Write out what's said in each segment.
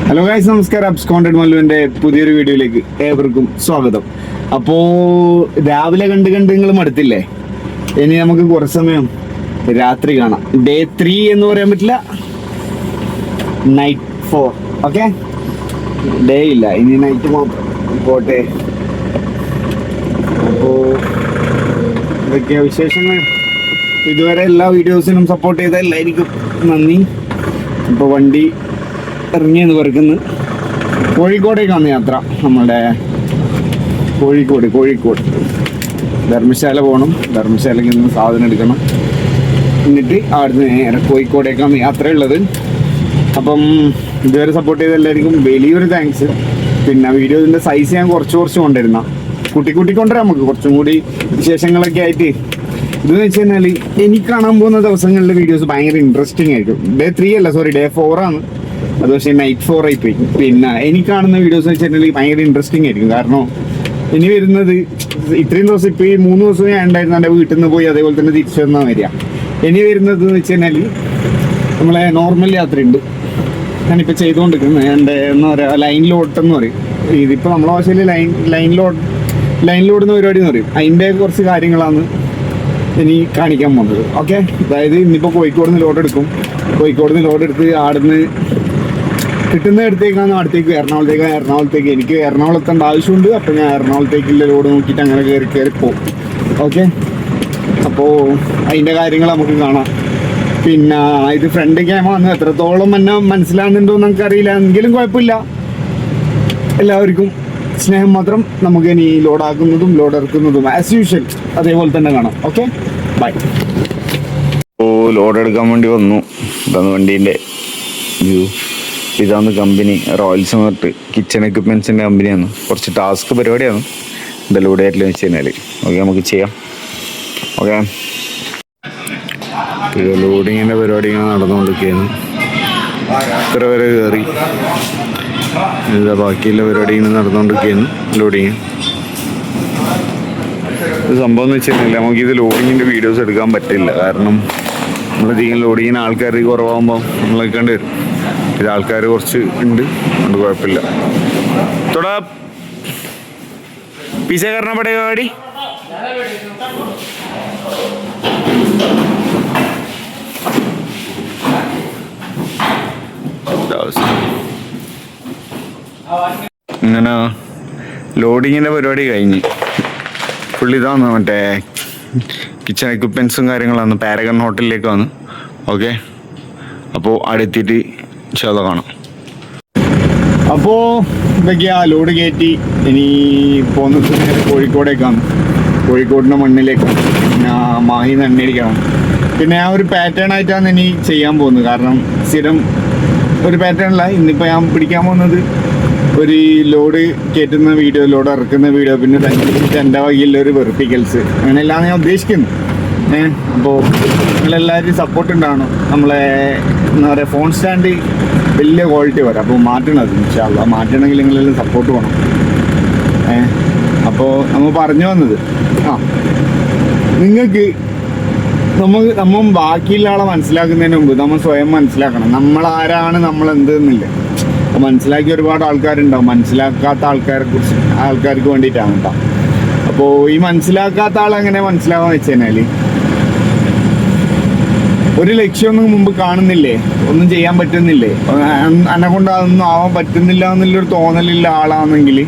Hello guys, നമസ്കാരം. അബ്സ്കോണ്ടഡ് മല്ലുവിന്റെ പുതിയൊരു വീഡിയോയിലേക്ക് ഏവർക്കും സ്വാഗതം. അപ്പോ രാവിലെ കണ്ട് നിങ്ങൾ മടുത്തില്ലേ? ഇനി നമുക്ക് കുറച്ച് സമയം രാത്രി കാണാം. ഡേ 3 എന്ന് പറയാൻ പറ്റില്ല, നൈറ്റ് 4. ഓക്കെ, ഡേ ഇല്ല, ഇനി നൈറ്റ് മാത്രം പോട്ടെ. അപ്പോ ഇതൊക്കെയാ വിശേഷങ്ങൾ. ഇതുവരെ എല്ലാ വീഡിയോസിനും സപ്പോർട്ട് ചെയ്ത എല്ലാവർക്കും നന്ദി. ഇപ്പോൾ വണ്ടി ഇറങ്ങിയെന്ന് പറക്കുന്നു. കോഴിക്കോടേക്കാണ് യാത്ര. നമ്മുടെ കോഴിക്കോട് ധർമ്മശാല പോകണം. ധർമ്മശാലയ്ക്ക് നിന്ന് സാധനം എടുക്കണം. എന്നിട്ട് അവിടുന്ന് നേരെ കോഴിക്കോടേക്കാണ് യാത്രയുള്ളത്. അപ്പം ഇതുവരെ സപ്പോർട്ട് ചെയ്ത എല്ലാവർക്കും വലിയൊരു താങ്ക്സ്. പിന്നെ വീഡിയോസിൻ്റെ സൈസ് ഞാൻ കുറച്ച് കൊണ്ടിരുന്ന കൂട്ടിക്കൊണ്ടുവരാം. നമുക്ക് കുറച്ചും കൂടി വിശേഷങ്ങളൊക്കെ ആയിട്ട്. ഇതെന്ന് വെച്ച് കഴിഞ്ഞാൽ എനിക്ക് കാണാൻ പോകുന്ന ദിവസങ്ങളിലെ വീഡിയോസ് ഭയങ്കര ഇൻട്രസ്റ്റിംഗ് ആയിരിക്കും. ഡേ 3 അല്ല, സോറി, ഡേ 4 ആണ്. അത് പക്ഷേ നൈറ്റ് 4 ആയിപ്പോയി. പിന്നെ എനിക്ക് കാണുന്ന വീഡിയോസ് വെച്ചിട്ടുണ്ടെങ്കിൽ ഭയങ്കര ഇൻട്രസ്റ്റിംഗ് ആയിരിക്കും. കാരണം ഇനി വരുന്നത് ഇത്രയും ദിവസം, ഇപ്പോൾ ഈ 3 ദിവസം ഞാൻ ഉണ്ടായിരുന്നു എൻ്റെ വീട്ടിൽ നിന്ന് പോയി, അതേപോലെ തന്നെ തിരിച്ചു വന്നാൽ വരിക. ഇനി വരുന്നത് എന്ന് വെച്ച് കഴിഞ്ഞാൽ നമ്മളെ നോർമൽ യാത്രയുണ്ട്. ഞാനിപ്പോൾ ചെയ്തുകൊണ്ടിരിക്കുന്നത് എൻ്റെ എന്താ പറയുക, ലൈൻ ലോഡ് എന്ന് പറയും. ഇതിപ്പോൾ നമ്മളെ ഭാഷയിൽ ലൈൻ ലോഡ് എന്ന പരിപാടി എന്ന് പറയും. അതിൻ്റെ കുറച്ച് കാര്യങ്ങളാണ് ഇനി കാണിക്കാൻ പോകുന്നത്. ഓക്കെ, അതായത് ഇന്നിപ്പോൾ കോഴിക്കോട് നിന്ന് ലോഡ് എടുത്ത് ആടുന്ന് കിട്ടുന്ന ഇടത്തേക്കാണ് അടുത്തേക്ക് എറണാകുളത്തേക്ക് എനിക്ക് എറണാകുളത്തേണ്ട ആവശ്യമുണ്ട്. അപ്പോൾ ഞാൻ എറണാകുളത്തേക്കുള്ള ലോഡ് നോക്കിയിട്ട് അങ്ങനെ കയറി പോകും. ഓക്കെ, അപ്പോൾ അതിൻ്റെ കാര്യങ്ങൾ നമുക്ക് കാണാം. പിന്നെ ഇത് ഫ്രണ്ട് ക്യാമാണ്. എത്രത്തോളം എന്നെ മനസ്സിലാകുന്നുണ്ടോ എന്ന് നമുക്കറിയില്ല, എങ്കിലും കുഴപ്പമില്ല. എല്ലാവർക്കും സ്നേഹം മാത്രം. നമുക്ക് ഇനി ലോഡാക്കുന്നതും ലോഡ് ഇറക്കുന്നതും ആസ് യൂഷ്വൽ അതേപോലെ തന്നെ കാണാം. Okay, by. ലോഡ് എടുക്കാൻ വേണ്ടി വന്നു. ഇതാണ് വണ്ടീൻ്റെ വ്യൂ. ഇതാണ് കമ്പനി, റോയൽസ് പറഞ്ഞിട്ട് കിച്ചൺ എക്യുപ്മെൻറ്റ്സിൻ്റെ കമ്പനിയാണ്. കുറച്ച് ടാസ്ക് പരിപാടിയാണ് ഇത് ലോഡ് ആയിട്ടില്ല വെച്ച് കഴിഞ്ഞാൽ. ഓക്കെ, നമുക്ക് ചെയ്യാം. ഓക്കെ, ലോഡിങ്ങിൻ്റെ പരിപാടി ഇങ്ങനെ നടന്നുകൊണ്ടിരിക്കുകയാണ്. ഇത്ര വരെ കയറി. ഇതാ ബാക്കിയുള്ള പരിപാടി ഇങ്ങനെ നടന്നുകൊണ്ടിരിക്കുകയാണ്. ലോഡിങ് ഇത് സംഭവം എന്ന് വെച്ച് കഴിഞ്ഞാൽ നമുക്കിത് ലോഡിങ്ങിൻ്റെ വീഡിയോസ് എടുക്കാൻ പറ്റില്ല. കാരണം നമ്മളധികം ലോഡിങ്ങിന് ആൾക്കാർ കുറവാകുമ്പോൾ നമ്മൾ നിൽക്കേണ്ടി വരും. ഇത് ആൾക്കാർ കുറച്ച് ഉണ്ട്, അതുകൊണ്ട് കുഴപ്പമില്ല. തോടാ പീസേ കറണ പടേഗാ ഗാഡി. ഇങ്ങനെ ലോഡിങ്ങിൻ്റെ പരിപാടി കഴിഞ്ഞ് ഫുൾ ഇതാണ് മറ്റേ കിച്ചൺ എക്യുപ്മെൻസും കാര്യങ്ങളാണ്. പാരഗൺ ഹോട്ടലിലേക്ക് വന്ന്. ഓക്കെ, അപ്പോൾ അടുത്തിട്ട് ഇൻഷാല്ലാ കാണാം. അപ്പോൾ ഇതൊക്കെയാ ലോഡ് കയറ്റി ഇനി പോകുന്നത് കോഴിക്കോടേക്കാണ്. കോഴിക്കോടിൻ്റെ മണ്ണിലേക്കാണ്. പിന്നെ മാഹിന്ന് എണ്ണയടിക്കണം. പിന്നെ ആ ഒരു പാറ്റേൺ ആയിട്ടാണ് ഇനി ചെയ്യാൻ പോകുന്നത്. കാരണം സ്ഥിരം ഒരു പാറ്റേണില്ല. ഇന്നിപ്പോൾ ഞാൻ പിടിക്കാൻ പോകുന്നത് ഒരു ലോഡ് കയറ്റുന്ന വീഡിയോ, ലോഡ് ഇറക്കുന്ന വീഡിയോ, പിന്നെ എൻ്റെ വകയിലൊരു വെറുപ്പിക്കൽസ്, അങ്ങനെയെല്ലാം ഞാൻ ഉദ്ദേശിക്കുന്നു. അപ്പോൾ നിങ്ങളെല്ലാവരും സപ്പോർട്ട് ഉണ്ടാവണം. നമ്മളെ എന്താ പറയുക, ഫോൺ സ്റ്റാൻഡ് വലിയ ക്വാളിറ്റി വരാം. അപ്പോൾ മാറ്റണത് ഇൻഷാല്ലാ. മാറ്റണമെങ്കിൽ നിങ്ങളെല്ലാം സപ്പോർട്ട് വേണം. അപ്പോൾ നമ്മൾ പറഞ്ഞു വന്നത് നിങ്ങൾക്ക് നമ്മൾ ബാക്കിയുള്ള ആളെ മനസ്സിലാക്കുന്നതിന് മുമ്പ് നമ്മൾ സ്വയം മനസ്സിലാക്കണം. നമ്മളാരാണ്, നമ്മൾ എന്തെന്നില്ല. അപ്പോൾ മനസ്സിലാക്കിയ ഒരുപാട് ആൾക്കാരുണ്ടാവും. മനസ്സിലാക്കാത്ത ആൾക്കാർക്ക് വേണ്ടിയിട്ടാണ് കേട്ടോ. അപ്പോൾ ഈ മനസ്സിലാക്കാത്ത ആളെങ്ങനെ മനസ്സിലാകാന്ന് വെച്ച് കഴിഞ്ഞാൽ, ഒരു ലക്ഷ്യമൊന്നും മുമ്പ് കാണുന്നില്ലേ, ഒന്നും ചെയ്യാൻ പറ്റുന്നില്ലേ, എന്നെ കൊണ്ട് അതൊന്നും ആവാൻ പറ്റുന്നില്ല എന്നുള്ളൊരു തോന്നലുള്ള ആളാണെങ്കിൽ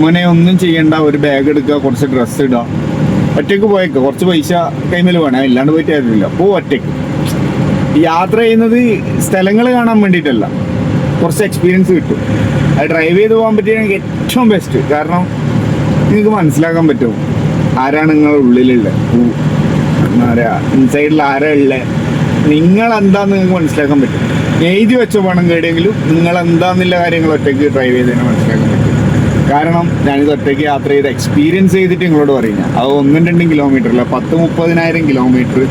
മോനെ ഒന്നും ചെയ്യണ്ട. ഒരു ബാഗ് എടുക്കുക, കുറച്ച് ഡ്രസ്സ് ഇടുക, ഒറ്റയ്ക്ക് പോയേക്കുക. കുറച്ച് പൈസ കൈമേൽ വേണം, ഇല്ലാണ്ട് പോയിട്ട് കാര്യമില്ല. അപ്പോൾ ഒറ്റയ്ക്ക് യാത്ര ചെയ്യുന്നത് സ്ഥലങ്ങൾ കാണാൻ വേണ്ടിയിട്ടല്ല, കുറച്ച് എക്സ്പീരിയൻസ് കിട്ടും. അത് ഡ്രൈവ് ചെയ്ത് പോകാൻ പറ്റിയെങ്കിൽ ഏറ്റവും ബെസ്റ്റ്. കാരണം നിങ്ങൾക്ക് മനസ്സിലാക്കാൻ പറ്റും ആരാണ് നിങ്ങളുടെ ഉള്ളിലുള്ള, എന്താ പറയുക, ഇൻസൈഡിൽ ആരാ ഉള്ളത്, നിങ്ങളെന്താന്ന് നിങ്ങൾക്ക് മനസ്സിലാക്കാൻ പറ്റും. എഴുതി വെച്ച പണം കേടെങ്കിലും നിങ്ങളെന്താന്നുള്ള കാര്യങ്ങൾ ഒറ്റയ്ക്ക് ഡ്രൈവ് ചെയ്തതിനെ മനസ്സിലാക്കാൻ പറ്റും. കാരണം ഞാനിത് ഒറ്റയ്ക്ക് യാത്ര ചെയ്ത് എക്സ്പീരിയൻസ് ചെയ്തിട്ട് നിങ്ങളോട് പറയുന്നത്. അത് 1-2 കിലോമീറ്ററില്ല, 10-30,000 കിലോമീറ്റർ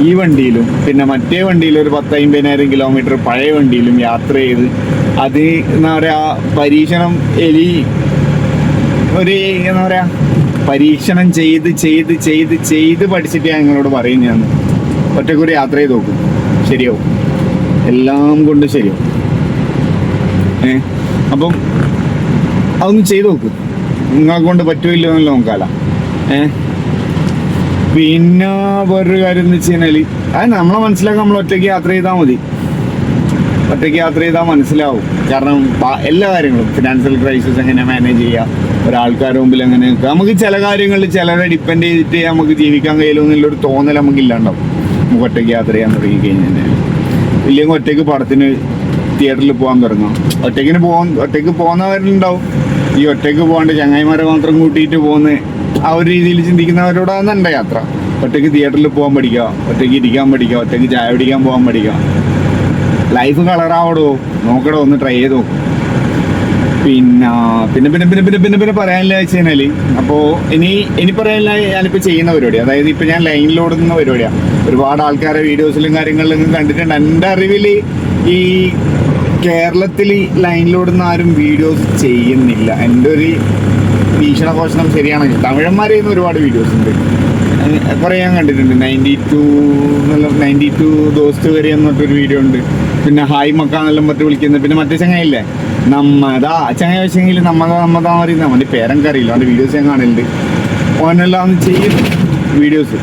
ഈ വണ്ടിയിലും പിന്നെ മറ്റേ വണ്ടിയിൽ ഒരു 10-50,000 കിലോമീറ്റർ പഴയ വണ്ടിയിലും യാത്ര ചെയ്ത് അത് എന്താ പറയുക, പരീക്ഷണം ചെയ്ത് പഠിച്ചിട്ട് ഞാൻ നിങ്ങളോട് പറയുന്നതാണ്. ഒറ്റയ്ക്കൊരു യാത്ര ചെയ്ത് നോക്കും, ശരിയാവും. എല്ലാം കൊണ്ട് ശരിയാവും. അപ്പം അതൊന്ന് ചെയ്ത് നോക്ക്, നിങ്ങളെ കൊണ്ട് പറ്റുമില്ലോ എന്നല്ലോ നോക്കാല. പിന്നെ വേറൊരു കാര്യം എന്ന് വെച്ച് കഴിഞ്ഞാൽ അത് നമ്മളെ മനസ്സിലാക്കാൻ നമ്മൾ ഒറ്റയ്ക്ക് യാത്ര ചെയ്താൽ മതി. ഒറ്റയ്ക്ക് യാത്ര ചെയ്താൽ മനസ്സിലാവും. കാരണം എല്ലാ കാര്യങ്ങളും ഫിനാൻഷ്യൽ ക്രൈസിസ് എങ്ങനെ മാനേജ് ചെയ്യുക, ഒരാൾക്കാരുടെ മുമ്പിൽ എങ്ങനെ നിൽക്കുക, നമുക്ക് ചില കാര്യങ്ങളിൽ ചിലരെ ഡിപ്പെൻഡ് ചെയ്തിട്ട് നമുക്ക് ജീവിക്കാൻ കഴിയുമല്ലോ എന്നുള്ളൊരു തോന്നൽ നമുക്ക് ഇല്ലാണ്ടാവും നമുക്ക് ഒറ്റയ്ക്ക് യാത്ര ചെയ്യാൻ തുടങ്ങി കഴിഞ്ഞാൽ. ഇല്ലെങ്കിൽ ഒറ്റയ്ക്ക് പടത്തിന് തിയേറ്ററിൽ പോകാൻ തുടങ്ങാം. ഒറ്റയ്ക്ക് പോകുന്നവരുണ്ടാവും, ഈ ഒറ്റയ്ക്ക് പോകാണ്ട് ചങ്ങായിമാരെ മാത്രം കൂട്ടിയിട്ട് പോകുന്ന ആ ഒരു രീതിയിൽ ചിന്തിക്കുന്നവരോടാണ് എൻ്റെ യാത്ര. ഒറ്റയ്ക്ക് തിയേറ്ററിൽ പോകാൻ പഠിക്കുക, ഒറ്റയ്ക്ക് ഇരിക്കാൻ പഠിക്കുക, ഒറ്റയ്ക്ക് ചായ പിടിക്കാൻ പോകാൻ പഠിക്കുക. ലൈഫ് കളറാവടോ, നോക്കടോ, ഒന്ന് ട്രൈ ചെയ്ത് നോക്കും. പിന്നെ പറയാനില്ല വെച്ച് കഴിഞ്ഞാൽ, അപ്പോൾ ഇനി പറയാനില്ല ഞാനിപ്പോൾ ചെയ്യുന്ന പരിപാടി, അതായത് ഇപ്പം ഞാൻ ലൈനിലോടുന്ന പരിപാടിയാണ്. ഒരുപാട് ആൾക്കാരെ വീഡിയോസിലും കാര്യങ്ങളിലും കണ്ടിട്ടുണ്ട്. എൻ്റെ അറിവിൽ ഈ കേരളത്തിൽ ലൈനിലോടുന്ന ആരും വീഡിയോസ് ചെയ്യുന്നില്ല. എൻ്റെ ഒരു വീക്ഷണകോശനം ശരിയാണെങ്കിൽ തമിഴന്മാരെ ചെയ്യുന്ന ഒരുപാട് വീഡിയോസ് ഉണ്ട്, കുറേ ഞാൻ കണ്ടിട്ടുണ്ട്. 92 ദോസ്ത് വരെ എന്നിട്ടൊരു വീഡിയോ ഉണ്ട്. പിന്നെ ഹായ് മക്ക എന്നെല്ലാം പറഞ്ഞിട്ട് വിളിക്കുന്നത്. പിന്നെ മറ്റേ ചങ്ങയില്ലേ നമ്മതാ ചങ്ങ വെച്ചെങ്കിൽ നമ്മതാ പറയുന്നത്, അവൻ്റെ പേരൊക്കെ അറിയില്ല, അവൻ്റെ വീഡിയോസ് ഞാൻ കാണലുണ്ട്. ഓനെല്ലാം ചെയ്യും വീഡിയോസ്.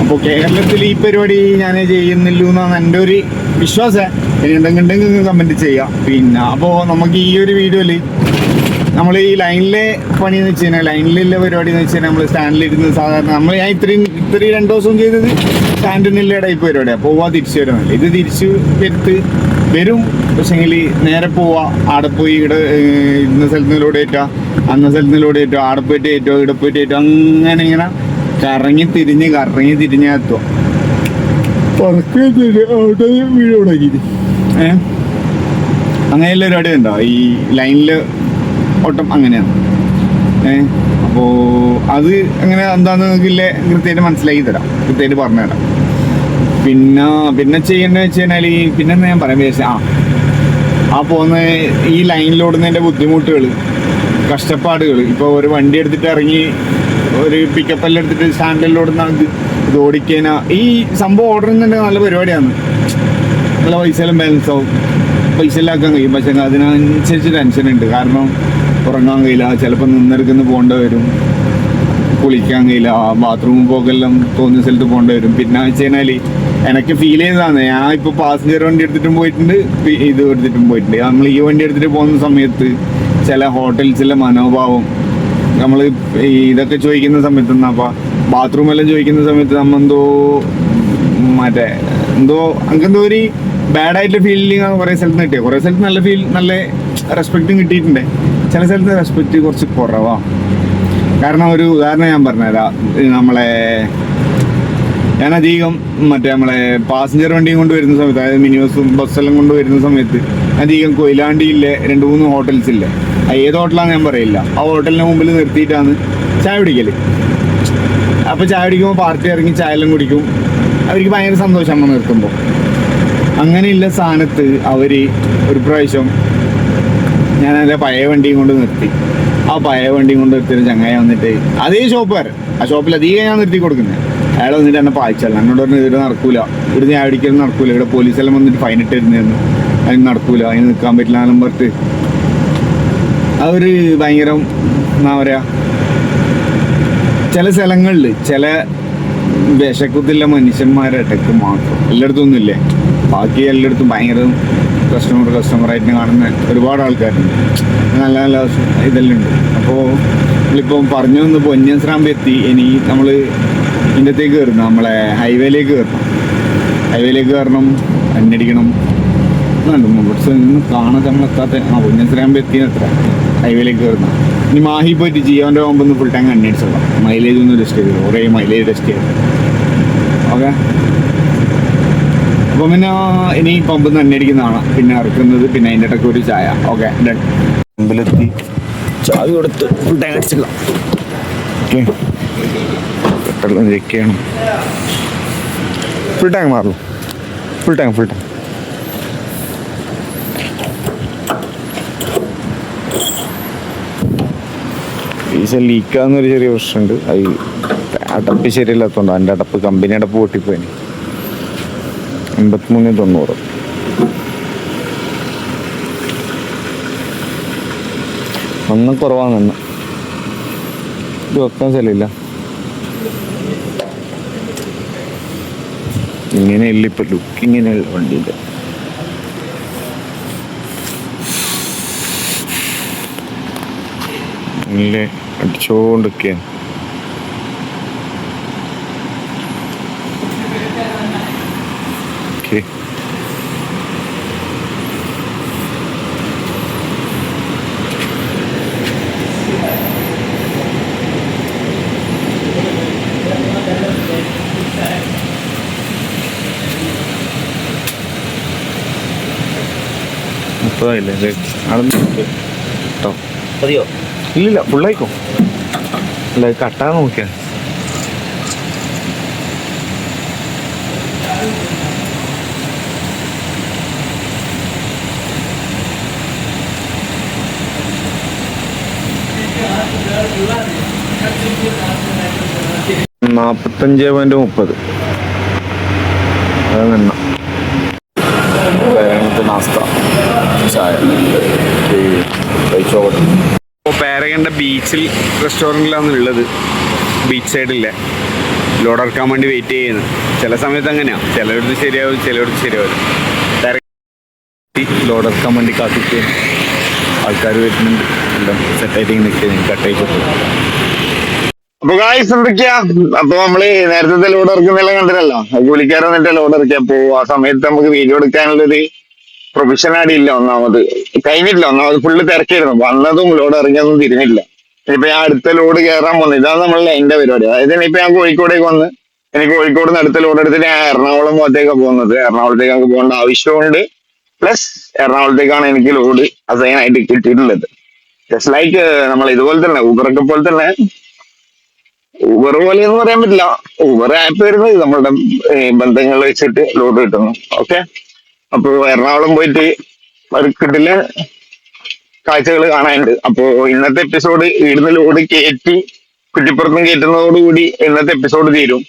അപ്പോൾ കേരളത്തിൽ ഈ പരിപാടി ഞാൻ ചെയ്യുന്നില്ലൂ എന്നാണ് എൻ്റെ ഒരു വിശ്വാസം. ഇനി എന്തെങ്കിലും ഉണ്ടെങ്കിൽ കമൻറ്റ് ചെയ്യാം. പിന്നെ അപ്പോൾ നമുക്ക് ഈ ഒരു വീഡിയോയിൽ നമ്മൾ ഈ ലൈനിലെ പണി എന്ന് വെച്ച് കഴിഞ്ഞാൽ, ലൈനിലുള്ള പരിപാടി എന്ന് വെച്ച് കഴിഞ്ഞാൽ നമ്മൾ സ്റ്റാൻഡിലിരുന്ന് സാധാരണ ഞാൻ ഇത്രയും 2 ദിവസവും ചെയ്തത് സ്റ്റാൻഡിനുള്ള ടൈപ്പ് പരിപാടിയാണ്. പോവാ തിരിച്ചു വരുന്നില്ല, ഇത് തിരിച്ചു വരും. പക്ഷേങ്കിൽ നേരെ പോവാ, ആടെ പോയി ഇന്ന സ്ഥലത്ത് നിന്ന് ലോഡ് കയറ്റുക, അന്ന സ്ഥലത്ത് നിന്ന് ലോഡ് കയറ്റുക, ആടെ പോയിട്ട് കയറ്റുക, ഇവിടെ പോയിട്ട് കയറ്റുക, അങ്ങനെ ഇങ്ങനെ കറങ്ങി തിരിഞ്ഞ് എത്തുക. വീഡിയോ ഉണ്ടാക്കിയിട്ട് അങ്ങനെയുള്ള പരിപാടി ഉണ്ടോ ഈ ലൈനിൽ ഓട്ടം അങ്ങനെയാണ്. അപ്പോൾ അത് അങ്ങനെ എന്താണെന്ന് നിങ്ങൾക്കില്ലേ കൃത്യമായിട്ട് മനസ്സിലാക്കി തരാം, കൃത്യമായിട്ട് പറഞ്ഞു തരാം. പിന്നെ ചെയ്യേണ്ടത് വെച്ച് കഴിഞ്ഞാൽ പിന്നെ ഞാൻ പറയാൻ വിചാരിച്ച പോകുന്ന ഈ ലൈനിലോടുന്നതിൻ്റെ ബുദ്ധിമുട്ടുകൾ, കഷ്ടപ്പാടുകൾ. ഇപ്പോൾ ഒരു വണ്ടി എടുത്തിട്ട് ഇറങ്ങി ഒരു പിക്കപ്പെല്ലാം എടുത്തിട്ട് സ്റ്റാൻഡിലോടുന്ന ഇത് ഓടിക്കാനാ ഈ സംഭവം ഓർഡർ ചെയ്യുന്നുണ്ടെങ്കിൽ നല്ല പരിപാടിയാണ്. നല്ല പൈസയെല്ലാം ബാലൻസ് ആവും, പൈസ എല്ലാക്കാൻ കഴിയും. പക്ഷേ അതിനനുസരിച്ച് ടെൻഷനുണ്ട്. കാരണം ഉറങ്ങാൻ കഴിയില്ല, ചിലപ്പോൾ നിന്നെടുക്കുന്ന പോകേണ്ടി വരും, കുളിക്കാൻ കഴിയില്ല, ബാത്റൂമിൽ പോകെല്ലാം തോന്നിയ സ്ഥലത്ത് പോകേണ്ടി വരും. പിന്നെ വെച്ച് കഴിഞ്ഞാൽ എനിക്ക് ഫീൽ ചെയ്തതാണ്, ഞാൻ ഇപ്പോൾ പാസഞ്ചർ വണ്ടി എടുത്തിട്ടും പോയിട്ടുണ്ട്, ഇത് എടുത്തിട്ടും പോയിട്ടുണ്ട്. നമ്മൾ ഈ വണ്ടി എടുത്തിട്ട് പോകുന്ന സമയത്ത് ചില ഹോട്ടൽസിലെ മനോഭാവം, നമ്മൾ ഇതൊക്കെ ചോദിക്കുന്ന സമയത്ത് അപ്പോൾ ബാത്റൂമെല്ലാം ചോദിക്കുന്ന സമയത്ത് നമ്മെന്തോ അങ്ങനെന്തോ ഒരു ബാഡായിട്ടുള്ള ഫീലിംഗ് ആണ് കുറേ സ്ഥലത്ത് കിട്ടിയത്. കുറേ സ്ഥലത്ത് നല്ല റെസ്പെക്റ്റും കിട്ടിയിട്ടുണ്ട്. ചില സ്ഥലത്ത് റെസ്പെക്റ്റ് കുറച്ച് കുറവാണ്. കാരണം ഒരു ഉദാഹരണം ഞാൻ പറഞ്ഞുതരാം. ഞാനധികം നമ്മളെ പാസഞ്ചർ വണ്ടിയും കൊണ്ട് വരുന്ന സമയത്ത്, അതായത് മിനി ബസ്സെല്ലാം കൊണ്ട് വരുന്ന സമയത്ത് അധികം കൊയിലാണ്ടിയില്ലേ 2-3 ഹോട്ടൽസ് ഇല്ലേ, ഏത് ഹോട്ടലാണെന്ന് ഞാൻ പറയില്ല, ആ ഹോട്ടലിന് മുമ്പിൽ നിർത്തിയിട്ടാണ് ചായ പിടിക്കൽ. അപ്പോൾ ചായ പിടിക്കുമ്പോൾ പാർട്ടി ഇറങ്ങി ചായ എല്ലാം കുടിക്കും. അവർക്ക് ഭയങ്കര സന്തോഷമാണ് നിർത്തുമ്പോൾ. അങ്ങനെയുള്ള സ്ഥാനത്ത് അവർ ഒരു പ്രാവശ്യം ഞാൻ എൻ്റെ പഴയ വണ്ടിയും കൊണ്ട് നിർത്തി. ആ പഴയ വണ്ടിയും കൊണ്ട് നിർത്തിയ ചങ്ങായി വന്നിട്ട് അതേ ഷോപ്പുകാരൻ, ആ ഷോപ്പിൽ അധികം ഞാൻ നിർത്തി കൊടുക്കുന്നത്, അയാൾ വന്നിട്ട് എന്നെ പായിച്ചല്ല. എന്നോട് പറഞ്ഞ് ഇവിടെ നടക്കൂല, ഇവിടെ ഞാൻ അടിക്കലും നടക്കൂല, ഇവിടെ പോലീസെല്ലാം വന്നിട്ട് ഫൈനിട്ട് തരുന്നതെന്ന്, അതിന് നടക്കൂല, അതിന് നിൽക്കാൻ പറ്റില്ല എന്നും പറഞ്ഞിട്ട് അതൊരു ഭയങ്കര എന്താ പറയുക, ചില സ്ഥലങ്ങളിൽ ചില വിശക്കുത്തില്ല മനുഷ്യന്മാരെ ഇടയ്ക്ക് മാത്രം, എല്ലായിടത്തും ഒന്നുമില്ലേ, ബാക്കി എല്ലായിടത്തും ഭയങ്കര കസ്റ്റമറായിട്ട് കാണുന്ന ഒരുപാട് ആൾക്കാരുണ്ട്, നല്ല നല്ല ഇതെല്ലാം ഉണ്ട്. അപ്പോൾ നമ്മളിപ്പം പറഞ്ഞു വന്ന് പൊന്നിയൻസ്രാമ്പ് എത്തി. ഇനി നമ്മൾ ഇതിൻ്റെ അകത്തേക്ക് കയറുന്നു, നമ്മളെ ഹൈവേയിലേക്ക് കയറണം, അന്വേഷിക്കണം. കുറച്ച് ഒന്നും കാണാൻ നമ്മളെത്താത്ത പൊന്നിയൻസ്രാമ്പ് എത്തിയെത്ര ഹൈവേയിലേക്ക് കയറുന്ന. ഇനി മാഹി പോയിട്ട് ജിയോൻ്റെ പോകുമ്പോൾ ഒന്ന് ഫുൾ ടാങ്ക് അന്വേഷിച്ചോളാം. മൈലേജ് ഒന്നും ടെസ്റ്റ് ചെയ്തു, കുറേ മൈലേജ് ടെസ്റ്റ് ചെയ്തു. ഓക്കെ, അപ്പം പിന്നെ ഇനി പമ്പിൽ നിന്ന് അന്വേഷിക്കുന്നതാണ്, പിന്നെ ഇറക്കുന്നത്, പിന്നെ അതിൻ്റെ ഇടയ്ക്ക് ഒരു ചായ. Okay, done. പമ്പിലെത്തി ചായ കൊടുത്ത് ഫുൾ ടാങ്ക് അടിച്ചിടാം. ഓക്കെ, പെട്ടെന്ന് ചെക്ക് ചെയ്യണം. ഫുൾ ടാങ്ക് മാറുള്ളൂ, ഫുൾ ടാങ്ക്. ഡീസൽ ലീക്കാന്നൊരു ചെറിയ പ്രശ്നമുണ്ട്. അത് അടപ്പ് ശരിയല്ലാത്തതുകൊണ്ട്, എൻ്റെ അടപ്പ് കമ്പനി അടപ്പ് പൊട്ടിപ്പോയി. 8390. ഒന്നും കുറവാണെന്ന് ഇത് വെക്കാൻ സ്ഥലമില്ല. ഇങ്ങനെയല്ല ഇപ്പൊ ലുക്ക്, ഇങ്ങനെയുള്ള വണ്ടിയില്ല. ഇല്ലേ അടിച്ചോണ്ടൊക്കെയാണ്. ഓക്കെ, മുപ്പതായില്ലേ കേട്ടോ? മതിയോ? ഇല്ലില്ല, ഫുള്ളായിക്കോ. അല്ല കട്ടാൻ നോക്കിയാ. $45.30 അത് തന്നെ. നാസ്ത ചായ കഴിച്ചോട്ടെ. ഇപ്പോൾ പാരഗണ്ട ബീച്ചിൽ റെസ്റ്റോറൻറ്റിലാണ് ഉള്ളത്. ബീച്ച് സൈഡില്ലേ, ലോഡ് ഇറക്കാൻ വേണ്ടി വെയിറ്റ് ചെയ്യുന്നത്. ചില സമയത്ത് അങ്ങനെയാണ്, ചിലയിടത്ത് ശരിയാവും, ചിലയിടത്ത് ശരിയാവും. ലോഡ് ഇറക്കാൻ വേണ്ടി കാത്തിട്ട് ആൾക്കാർ വരുന്നുണ്ട്. എല്ലാം സെറ്റായിട്ട് നിൽക്കുന്നത് കട്ടേക്ക്. അപ്പൊ ഗായ്സ് എന്തൊക്കെയാ, അപ്പൊ നമ്മള് നേരത്തെ ലോഡ് ഇറക്കുന്നെല്ലാം കണ്ടില്ലല്ലോ. കൂലിക്കാരൻ വന്നിട്ട് ലോഡ് ഇറക്കിയപ്പോ ആ സമയത്ത് നമുക്ക് വീഡിയോ എടുക്കാനുള്ളൊരു പ്രൊഫഷൻ ആടിയില്ല. ഒന്നാമത് കഴിഞ്ഞിട്ടില്ല, ഒന്നാമത് ഫുള്ള് തിരക്കായിരുന്നു. വന്നതും ലോഡ് ഇറങ്ങിയതും തിരിഞ്ഞില്ല. ഇനിയിപ്പോ ഞാൻ അടുത്ത ലോഡ് കയറാൻ പോകുന്നത്, ഇതാണ് നമ്മളെ എന്റെ പരിപാടി. അതായത് ഇനിയിപ്പോ ഞാൻ കോഴിക്കോടേക്ക് വന്ന് എനിക്ക് കോഴിക്കോട് നിന്ന് അടുത്ത ലോഡ് എടുത്തിട്ട് ഞാൻ എറണാകുളം ഭാഗത്തേക്കാണ് പോകുന്നത്. എറണാകുളത്തേക്ക് നമുക്ക് പോകേണ്ട ആവശ്യമുണ്ട്. പ്ലസ് എറണാകുളത്തേക്കാണ് എനിക്ക് ലോഡ് അസൈൻ ആയിട്ട് കിട്ടിയിട്ടുള്ളത്. ജസ്റ്റ് ലൈക്ക് നമ്മൾ ഇതുപോലെ തന്നെ ഊബറൊക്കെ പോലെ തന്നെ, ഊബർ പോലെ എന്ന് പറയാൻ പറ്റില്ല, ഊബർ ആപ്പ് വരുന്നത് നമ്മളുടെ ബന്ധങ്ങൾ വെച്ചിട്ട് ലോഡ് കിട്ടുന്നു. ഓക്കെ, അപ്പൊ എറണാകുളം പോയിട്ട് ഒരു കിട്ടില്ല കാഴ്ചകൾ കാണാനുണ്ട്. അപ്പോ ഇന്നത്തെ എപ്പിസോഡ് ഇവിടുന്ന് ലോഡ് കയറ്റി കുറ്റിപ്പുറത്തും കയറ്റുന്നതോടുകൂടി ഇന്നത്തെ എപ്പിസോഡ് തീരും.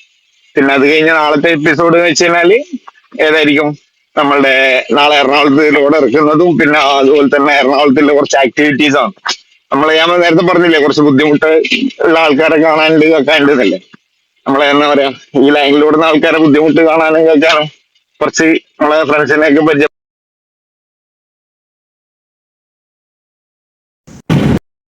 പിന്നെ അത് കഴിഞ്ഞ നാളത്തെ എപ്പിസോഡ് എന്ന് വെച്ച് കഴിഞ്ഞാല് ഏതായിരിക്കും, നമ്മളുടെ നാളെ എറണാകുളത്ത് ലോഡ് ഇറക്കുന്നതും പിന്നെ അതുപോലെ തന്നെ എറണാകുളത്തുള്ള കുറച്ച് ആക്ടിവിറ്റീസ് ആണ്. ഞാൻ നേരത്തെ പറഞ്ഞില്ലേ കുറച്ച് ബുദ്ധിമുട്ട് ഉള്ള ആൾക്കാരെ കാണാനുണ്ട് കേൾക്കാനുണ്ട് എന്നല്ലേ. എന്താ പറയാ, ഈ ലൈനിലോടുന്ന ആൾക്കാരെ ബുദ്ധിമുട്ട് കാണാനും കേൾക്കാനും കുറച്ച് നമ്മളെ ഫ്രണ്ട്സിനെയൊക്കെ പരിചയം